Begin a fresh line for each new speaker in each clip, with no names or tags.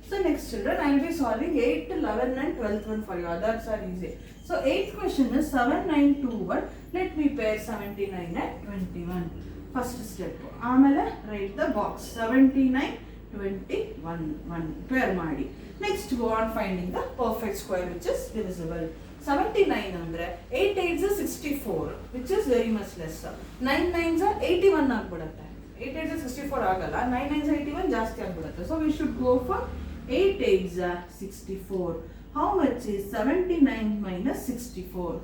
So next children, I will be solving 8th, 11th and 12th one for you. Others are easy. So 8th question is 7, 9, 2, 1. Let me pair 79 and 21. First step. ಆಮೇಲೆ write the box. 79, 21, 1. Pair ಮಾಡಿ. Next go on finding the perfect square which is divisible. 79 ಅಂದ್ರೆ 8 8s are 64 which is very much less. 9 9s are 81 ಆಗ್ಬಿಡುತ್ತೆ. 8 8s are 64 ಆಗಲ್ಲ. 9 9s are 81 ಜಾಸ್ತಿ ಆಗ್ಬಿಡುತ್ತೆ. So we should go for 8 8s are 64. How much is 79 minus 64?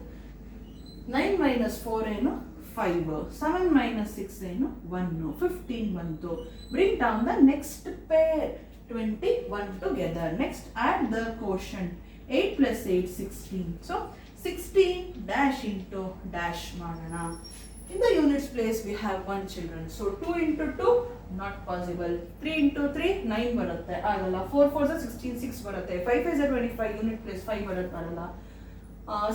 9 minus 4 ಏನು 5. 7 minus 6 ಏನು 1. 15 ಬಂತು. Bring down the next pair 21 together. Next add the quotient. 8 plus 8 16. So 16 dash into dash ಮಾಡೋಣ. In the units place we have 1 children. So 2 into 2 not possible. 3 into 3 9 ಬರುತ್ತೆ ಆಗಲ್ಲ. 4 4 is 16 6 ಬರುತ್ತೆ. 5 5 is 25 unit place 5 ಬರುತ್ತೆ ಬರಲ್ಲ.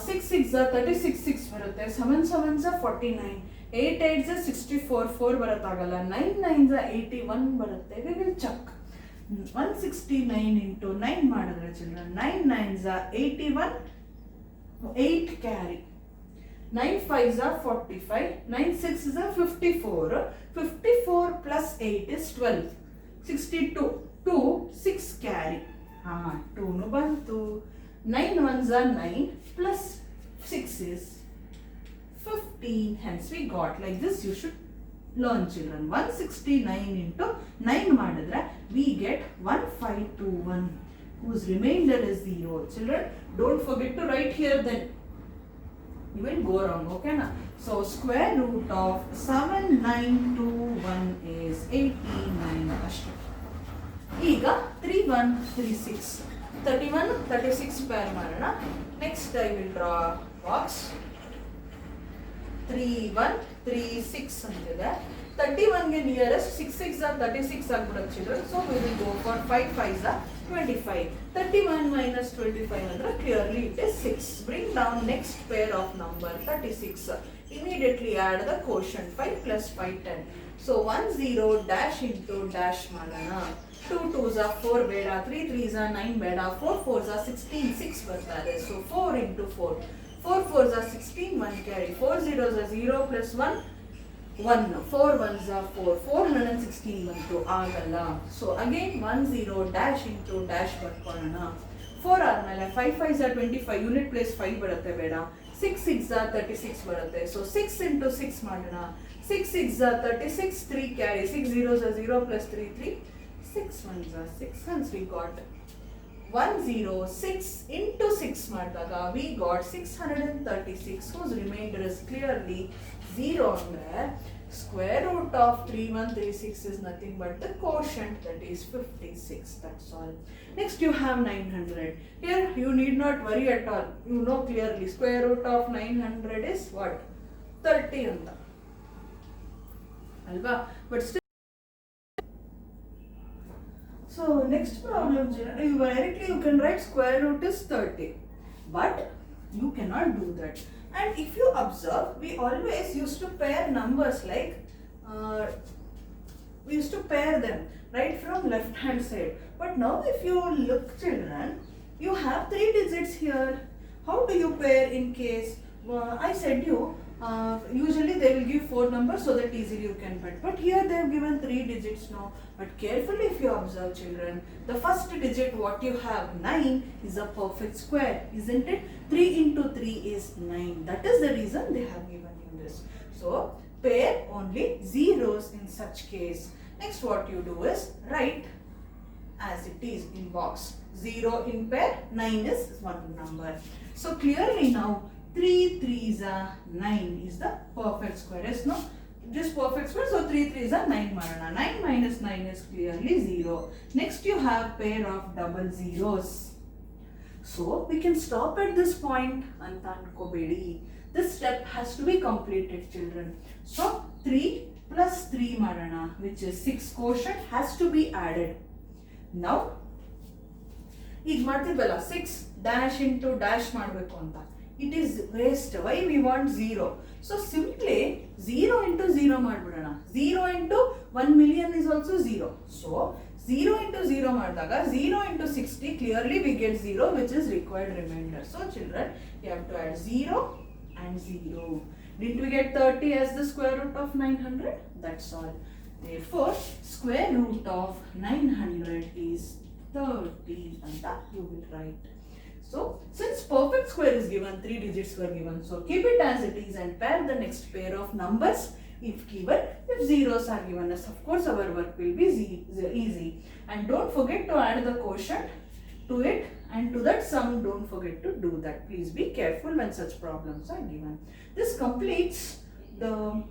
6 6 is 36 6 ಬರುತ್ತೆ. 7 7 is 49. 8 8 is 64 4 ಬರುತ್ತೆ ಆಗಲ್ಲ. 9 9 is 81 ಬರುತ್ತೆ. We will check. 169 into 9 ಮಾಡಿದ್ರೆ children 9 9s are 81 8 carry 9 5s are 45 9 6s are 54 54 plus 8 is 12 62 2 6 carry 2 nu bantu 9 1s are 9 plus 6 is 15 hence we got like this. You should learn children. 169 into 9 ಮಾಡಿದ್ರೆ we get 1521 whose remainder is 0. Children, don't forget to write here then. You will go wrong, okay na? So square root of 7921 is 89 ಅಷ್ಟೇ. ಈಗ 3136 31 36 pair ಮಾಡೋಣ. Next I will draw box. 3136 ಅಂತಿದೆ. 31 ಗೆ nearest 6 6 are 36 ಆಗ್ಬಿಡುತ್ತೆ children. So we will go for 5 5s are 25. 31 minus 25 ಅಂದ್ರೆ clearly it is 6. Bring down next pair of number 36. Immediately add the quotient 5 plus 5 10. So 1 0 dash into dash ಮಾಡೋಣ. 2 2s are 4 ಬೇಡ. 3 3s are 9 ಬೇಡ. 4 4s are 16 6 ಬರ್ತಾರೆ. So 4 into 4 4 4s are 16 1 carry. 4 0s are 0 plus 1 1. 4 1s are 4 416 ಬಂತು ಆಗಲ್ಲ. So again 1 0 dash into dash ಬರ್ಕೊಳ್ಳೋಣ. 4 ಆದ್ಮೇಲೆ 5 5s are 25 unit place 5 ಬರುತ್ತೆ ಬೇಡ. 6 6s are 36 ಬರುತ್ತೆ. So 6 into 6 ಮಾಡೋಣ. 6 6s are 36 3 carry. 6 0s are 0 plus 3 3 6 1s are 6 hence we got 106 into 6 ಮಾಡಿದಾಗ we got 636 whose remainder is clearly 0 ಅಂದ್ರೆ square root of 3136 is nothing but the quotient, that is 56. That's all. Next you have 900. Here you need not worry at all. You know clearly square root of 900 is what? 30 ಅಂತ ಅಲ್ವಾ? But still so next problem you directly you can write square root is 30 but you cannot do that. And if you observe, we always used to pair numbers like we used to pair them right from left hand side. But now if you look children, you have 3 digits here. How do you pair in case I said you usually they will give 4 numbers so that easily you can put. But here they have given 3 digits now. But carefully if you observe children, the first digit what you have 9 is a perfect square, isn't it? 3 into 3 is 9. That is the reason they have given you this. So pair only zeros in such case. Next what you do is write as it is in box. 0 in pair, 9 is one number. So clearly now 3 3s are 9 is the perfect square. Yes, no? This perfect square, so 3 3s are 9 ಮಾಡೋಣ. 9 minus 9 is clearly 0. Next you have pair of double zeros. So we can stop at this point ಅಂತ ಅನ್ಕೋಬೇಡಿ. This step has to be completed children. So 3 plus 3 ಮಾಡೋಣ which is 6. Quotient has to be added. Now ಈಗ ಮಾಡ್ತಿದ್ವಲ್ಲ 6 dash into dash ಮಾಡಬೇಕು ಅಂತ. It is waste. Why we want 0? So simply 0 into 0 ಮಾಡ್ಬಿಡೋಣ. 0 into 1 million is also 0. So 0 into 0 ಮಾಡಿದಾಗ 0 into 60 clearly we get 0 which is required remainder. So children, you have to add 0 and 0. Didn't we get 30 as the square root of 900? That's all. Therefore, square root of 900 is 30 and that you will write. So, since perfect square is given, 3 digits were given. So, keep it as it is and pair the next pair of numbers if given. If zeros are given us, of course, our work will be easy. And don't forget to add the quotient to it, and to that sum, don't forget to do that. Please be careful when such problems are given. This completes the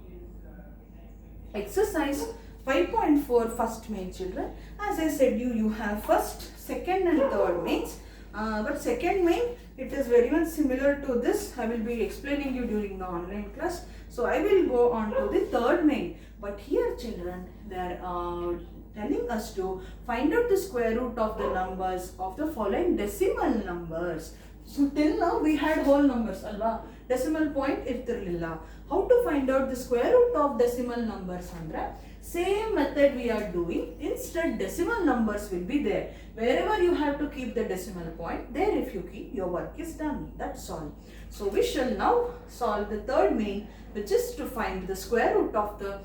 exercise 5.4 first main, children. As I said, you have first, second and third mains. But second main, it is very much similar to this. I will be explaining you during the online class. So I will go on to the third main. But here children, they are telling us to find out the square root of the numbers of the following decimal numbers. So till now we had whole numbers, alva? Decimal point irtirilla. How to find out the square root of decimal numbers andra? Same method we are doing. Instead, decimal numbers will be there. Wherever you have to keep the decimal point, there if you keep, your work is done. That's all. So we shall now solve the third main, which is to find the square root of the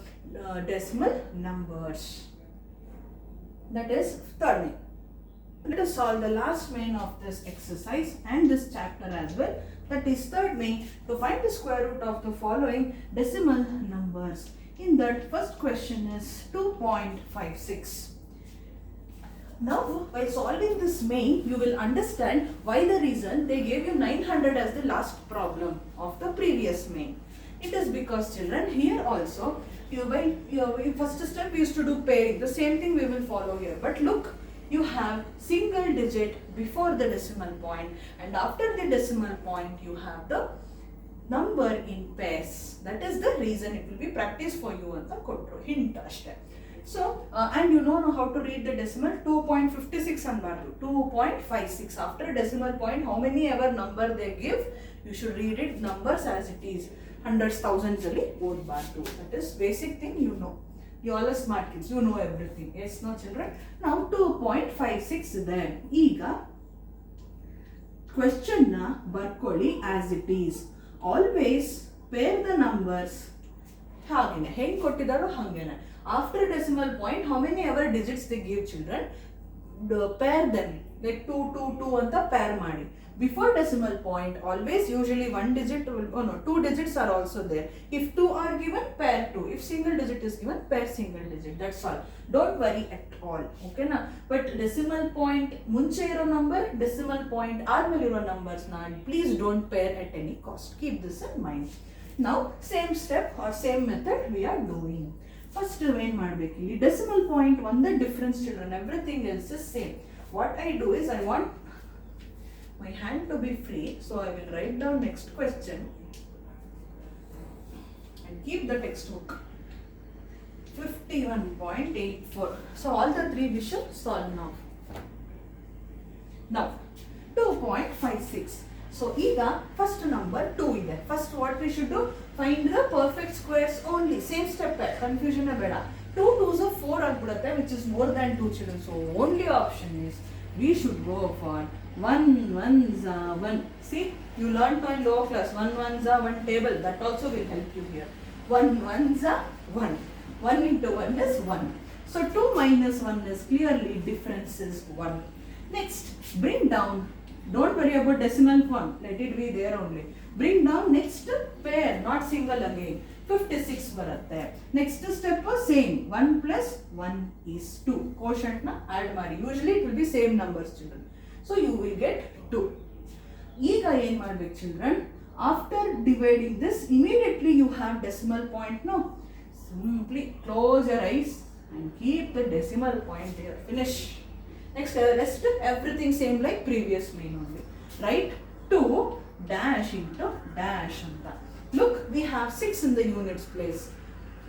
decimal numbers. That is third main. Let us solve the last main of this exercise and this chapter as well. That is third main, to find the square root of the following decimal numbers. In that, first question is 2.56. Now, by solving this main, you will understand why the reason they gave you 900 as the last problem of the previous main. It is because children, here also, first step we used to do pairing. The same thing we will follow here. But look, you have single digit before the decimal point, and after the decimal point you have the number in pairs. That is the reason. It will be practice for you anta kotru hint ashte. So and you know how to read the decimal. 2.56 anbadu, 2.56. After decimal point, how many ever number they give, you should read it numbers as it is. Hundreds, thousands alli odbadu. That is basic thing, you know. You all are smart kids, you know everything. Yes, no children? Now 2.56 there. Iga question na barkoli as it is. Always pair the numbers. Hagine heng kottidaro hangene. After decimal point, how many ever digits they give children, pair them. Like 2, 2, 2 anta pair madi. Before decimal point, always usually one digit will, two digits are also there. If 2 are given, pair 2. If single digit is given, pair single digit. That's all. Don't worry at all. Okay na? But decimal point munche iro number, decimal point aadmele iro numbers na, please don't pair at any cost. Keep this in mind. Now, same step or same method we are doing. First, main madbeki. Decimal point, one the difference children. Everything else is same. What I do is, I want my hand to be free, so I will write down next question and keep the textbook. 51.84. So all the three we should solve now. Now 2.56. So ega first number 2 ide. First what we should do? Find the perfect squares only. Same step, confusion beda. 2 2s are 4 agbidutte, which is more than 2 children. So only option is we should go for 1 1s are 1. See, you learned on lower class 1 1s are 1 table. That also will help you here. 1 1s are 1. 1 into 1 is 1. So 2 minus 1 is clearly difference is 1. Next, bring down. Don't worry about decimal form. Let it be there only. Bring down next pair, not single again. 56 baratte. Next step was same. 1 plus 1 is 2. Quotient na add mari. Usually it will be same numbers children. So you will get 2. Ega ಏನು ಮಾಡಬೇಕು children? After dividing this, immediately you have decimal point. No, simply close your eyes and keep the decimal point here. Finish. Next, rest everything same like previous main only. Write 2 dash into dash anta. Look, we have 6 in the units place.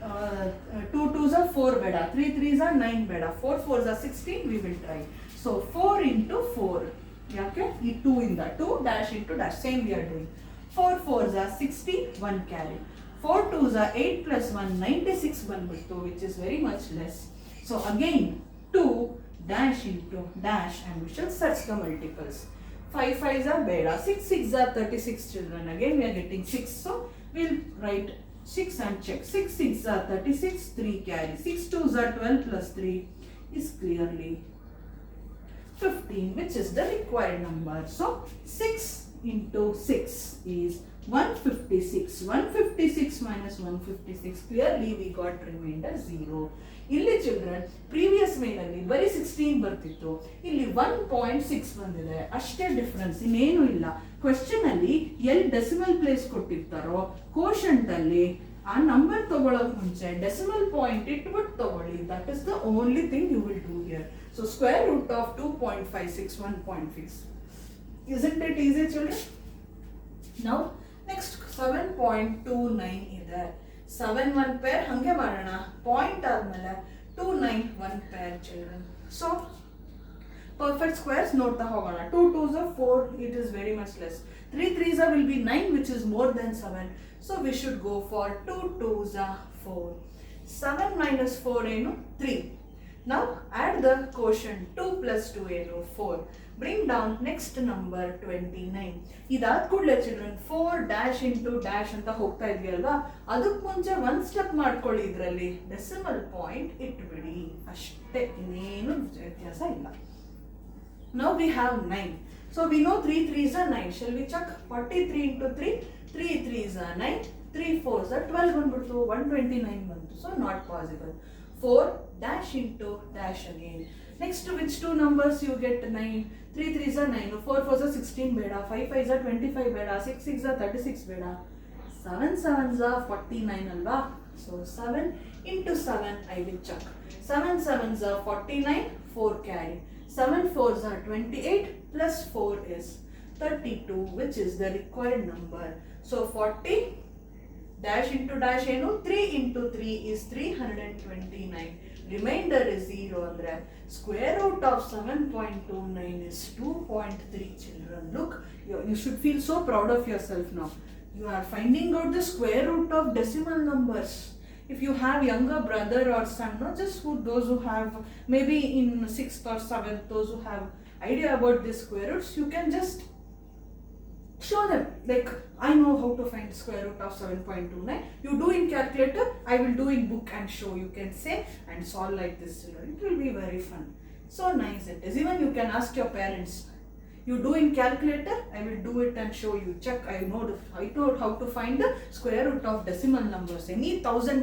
2 2s are 4 beda, 3 3s are 9 beda, 4 4s are 16. We will try. So 4 into 4. Okay, 2 in the 2 dash into dash. Same we are doing. 4 4s are 60. 1 carry. 4 2s are 8 plus 1 96 1 by 2, which is very much less. So again 2 dash into dash, and we shall search the multiples. 5 5s are beta, 6 6s are 36 children. Again we are getting 6, so we'll write 6 and check. 6 6s are 36, 3 carry. 6 2s are 12 plus 3 is clearly 15, which is the required number. So 6 into 6 is 156. 156 minus 156, clearly we got remainder 0. ಇಲ್ಲಿ children previous ಮೇನಲ್ಲಿ ಬರೀ 16 ಬರ್ತಿತ್ತು, ಇಲ್ಲಿ 1.6 ಬಂದಿದೆ, ಅಷ್ಟೇ difference, ಇನ್ನೇನು ಇಲ್ಲ. Question ಅಲ್ಲಿ ಎಲ್ಲಿ ಡೆಸಿಮಲ್ ಪ್ಲೇಸ್ ಕೊಟ್ಟಿರ್ತಾರೋ ಕೋಶಂಟ್ ಅಲ್ಲಿ ಆ ನಂಬರ್ ತಗೊಳ್ಳೋಕ್ ಮುಂಚೆ ಡೆಸಿಮಲ್ ಪಾಯಿಂಟ್ ಇಟ್ಬಿಟ್ಟು ತಗೊಳ್ಳಿ. That is the only thing you will do here. So square root of 2.56 1.6. Isn't it easy children? Now next 7.29 ಇದೆ. 7 1 pair ಹಂಗೆ ಮಾಡೋಣ, ಪಾಯಿಂಟ್ ಆದ್ಮೇಲೆ 2 9 1 pair children. So perfect squares ನೋಡ್ತಾ ಹೋಗೋಣ. 2 2s are 4, it is very much less. 3 3s are will be 9, which is more than 7. So we should go for 2 2s are 4. 7 minus 4 ಏನು 3. Now add the quotient. 2 plus 2 ಏನು 4. Bring down next number 29. ಇದಾದ ಕೂಡಲೇ children 4 dash into dash ಅಂತ ಹೋಗ್ತಾ ಇದ್ವಿ ಅಲ್ವಾ, ಅದಕ್ಕೆ ಮುಂಚೆ ಒಂದು ಸ್ಟೆಪ್ ಮಾಡ್ಕೊಳ್ಳಿ. ಇದರಲ್ಲಿ ಡೆಸಿಮಲ್ ಪಾಯಿಂಟ್ ಇಟ್ಬಿಡಿ ಅಷ್ಟೇ, ಇನ್ನೇನು ವ್ಯತ್ಯಾಸ ಇಲ್ಲ. Now we have 9. So we know 3 3s are 9. Shall we check? 43 into 3, 3 3s are 9, 3 4s are 12 ಬಂದ್ಬಿಡ್ತು, 129 ಬಂತು. So not possible. 4 dash into dash again. Next, which two numbers you get 9? 3 3s are 9, 4 4s are 16 beta, 5 5s are 25 beta, 6 6s are 36 beta, 7 7s are 49 alva. So 7 into 7 I will check. 7 7s are 49, 4 carry. 7 4s are 28 plus 4 is 32, which is the required number. So 40 dash into dash ಏನು 3 into 3 is 329. Remainder is 0 andre square root of 7.29 is 2.3 children. Look, you should feel so proud of yourself now. You are finding out the square root of decimal numbers. If you have younger brother or son, not just those who have maybe in 6th or 7th, those who have idea about the square roots, you can just show them, like, I know how to find square root of 7.29. You do in calculator, I will do in book and show. You can say and solve like this children. It will be very fun. So nice it is. Even you can ask your parents. You do in calculator, I will do it and show you. Check, I know how to find the square root of decimal numbers. Any 1000,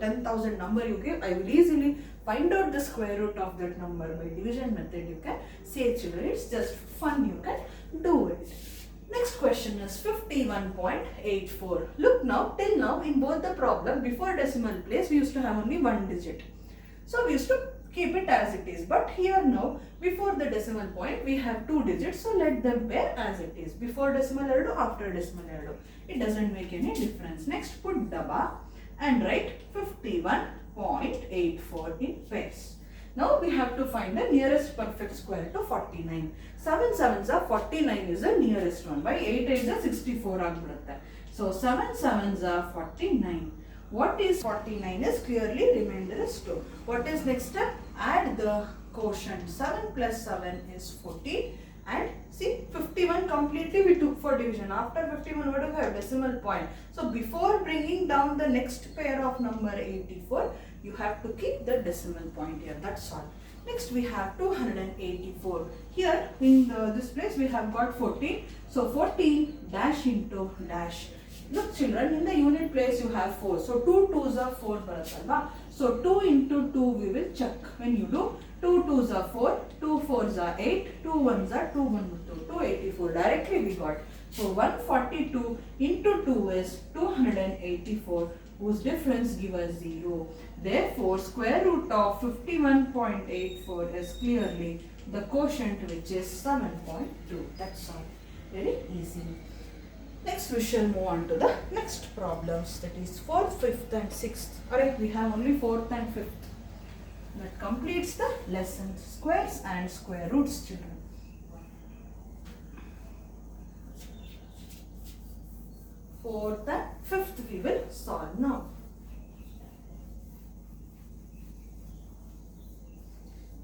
10,000 number you give, I will easily find out the square root of that number by division method. You can say children, it's just fun, you can do it. Next question is 51.84. Look now, till now in both the problem, before decimal place we used to have only one digit. So we used to keep it as it is. But here now, before the decimal point, we have two digits. So let them pair as it is. Before decimal eradu, after decimal eradu. It doesn't make any difference. Next, put daba and write 51.84 in pairs. Now we have to find the nearest perfect square to 49. 7 7s are 49 is the nearest one. By 8 8s are 64 agbidutte. So 7 7s are 49. What is 49 is clearly remainder is 2. What is next step? Add the quotient. 7 plus 7 is 14. And see, 51 completely we took for division. After 51 what do we have? Decimal point. So before bringing down the next pair of number 84, you have to keep the decimal point here. That's all. Next we have 284. Here in this place we have got 14. So 14 dash into dash. Look children, in the unit place you have 4. So 2 2s are 4 baratalva. So 2 into 2 we will check. When you do 2 2s are 4, 2 4s are 8, 2 1s are 2 1 2, 284. Directly we got. So 142 into 2 is 284, whose difference give us 0. Therefore square root of 51.84 is clearly the quotient, which is 7.2. That's all. Very easy. Next we shall move on to the next problems, that is 4th, 5th and 6th. Alright, we have only 4th and 5th. That completes the lesson. Squares and square roots children. 4th and 5th we will solve now.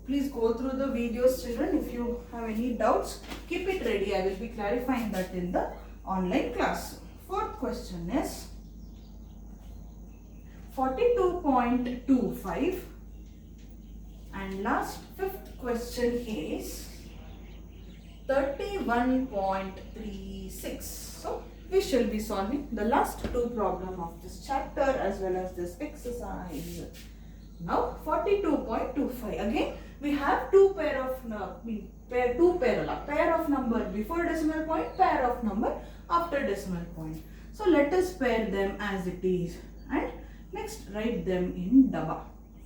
please go through the videos, children. If you have any doubts, keep it ready. I will be clarifying that in the online class. Fourth question is 42.25, and last fifth question is 31.36. So we shall be solving the last two problems of this chapter as well as this exercise. Now 42.25. Again we have pair of number before decimal point, pair of number after decimal point. So let us pair them as it is and next write them in daba.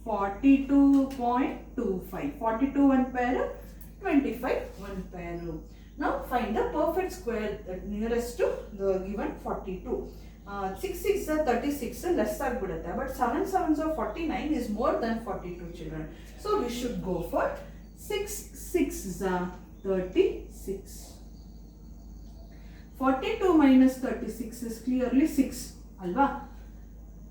42.25. 42 one pair, 25 one pair. Now find the perfect square that nearest to the given 42. 6 6 are 36 less agbidutte, but 7 7s are 49 is more than 42, children. So we should go for 6 6 are 36. 42 minus 36 is clearly 6, alva.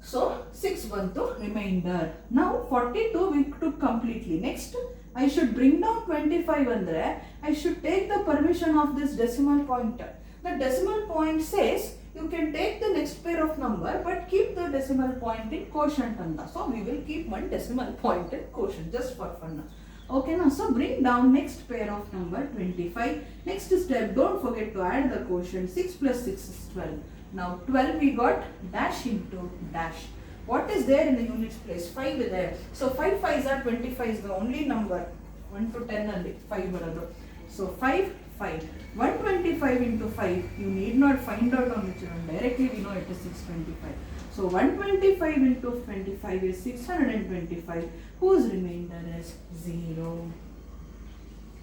So 6 bantu remainder. Now 42 we took completely. Next I should bring down 25 andre I should take the permission of this decimal pointer. The decimal point says you can take the next pair of number but keep the decimal point in quotient anda. So we will keep one decimal point in quotient just for fun. Okay, now so bring down next pair of number 25. Next step, don't forget to add the quotient. 6 plus 6 is 12. Now 12 we got dash into dash. What is there in the units place? 5 is there. So 5 5s are 25 is the only number. 1 to 10 alli 5 baradu. So 5 5. 125 into 5, you need not find out on which one. Directly we know it is 625. So 125 into 25 is 625, whose remainder is 0.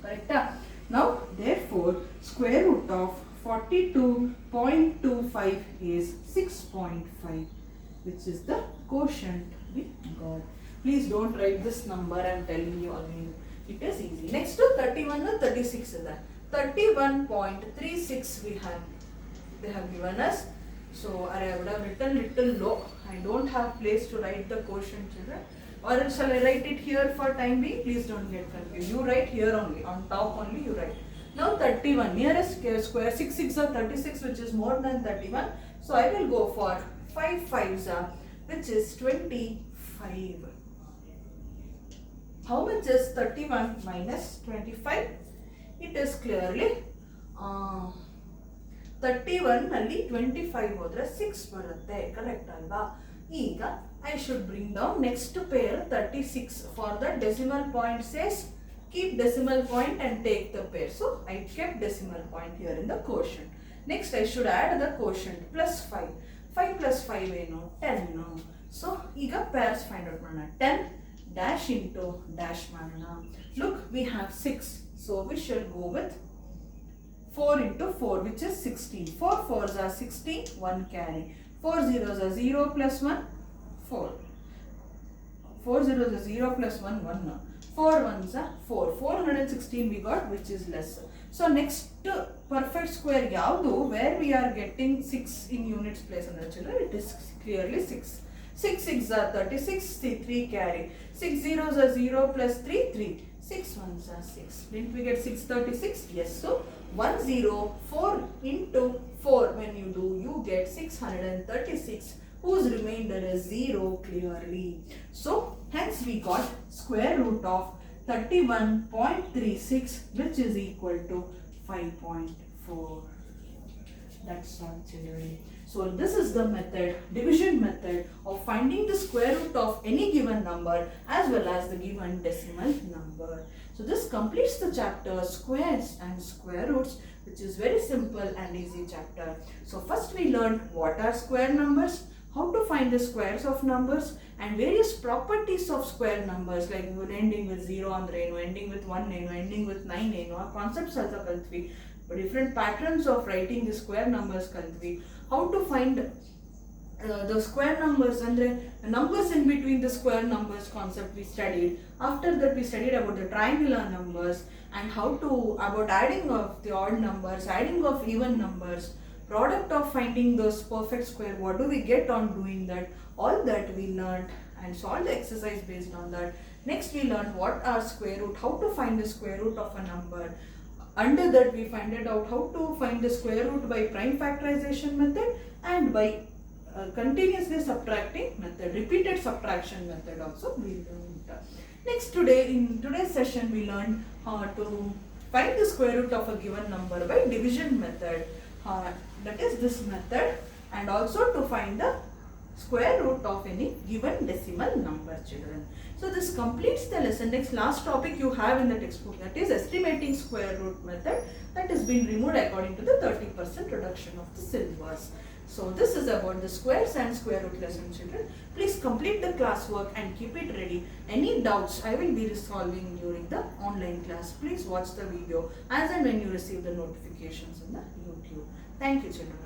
Correct? Now therefore square root of 42.25 is 6.5, which is the quotient we got. Please don't write this number, I am telling you again. It is easy. Next to 31 and 36 is that. 31.36 we have. They have given us. So I would have written little low. I don't have place to write the quotient, children. Or shall I write it here for time being? Please don't get confused. You write here only. On top only you write. Now 31. Nearest square 6 6 are 36, which is more than 31. So I will go for 5 5s are, which is 25. How much is 31 minus 25? It is clearly 31 ನಲ್ಲಿ 25 ಹೋದ್ರೆ 6 ಬರುತ್ತೆ, correct ಅಲ್ವಾ? ಈಗ I should bring down next pair 36. For the decimal point says keep decimal point and take the pair. So I kept decimal point here in the quotient. Next I should add the quotient plus 5. 5 plus 5 ಏನು 10. So ಈಗ pairs find out ಮಾಡೋಣ. 10 dash into dash ಮಾಡೋಣ. Look, we have 6. So we shall go with 4 into 4, which is 16. 4 4s are 16, 1 carry. 4 zeros are 0 plus 1, 4. 4 zeros are 0 plus 1, 1. 4 ones are 4. 416 we got, which is less. So next perfect square yavdu where we are getting 6 in units place on the children, it is clearly 6. 6 6s are 36, 3 carry. 6 zeros are 0 plus 3, 3. 6 ones are 6. Didn't we get 636? Yes. So 104 into 4 when you do, you get 636, whose remainder is 0 clearly. So hence we got square root of 31.36, which is equal to 5.4. That's all, children. So this is the method, division method of finding the square root of any given number as well as the given decimal number. So this completes the chapter squares and square roots, which is very simple and easy chapter. So first we learned what are square numbers, how to find the squares of numbers, and various properties of square numbers, like ending with 0 andre ಏನು, ending with 1 ಏನು, ending with 9 ಏನು, ಆ concepts also ಕಲ್ತ್ವಿ. Different patterns of writing the square numbers ಕಲ್ತ್ವಿ. How to find the square numbers and the numbers in between the square numbers concept we studied. After that we studied about the triangular numbers and how to about adding of the odd numbers, adding of even numbers, product of finding those perfect square, what do we get on doing that, all that we learned and solved the exercise based on that. Next we learned what are square root, how to find the square root of a number. Under that we find it out how to find the square root by prime factorization method and by continuously subtracting method, repeated subtraction method also we learned. Next in today's session we learned how to find the square root of a given number by division method, that is this method, and also to find the square root of any given decimal number, children. So this completes the lesson. Next last topic you have in the textbook, that is estimating square root method, that has been removed according to the 30% reduction of the syllabus. So this is about the squares and square root lesson, children. Please complete the classwork and keep it ready. Any doubts I will be resolving during the online class. Please watch the video as and when you receive the notifications in the YouTube. Thank you, children.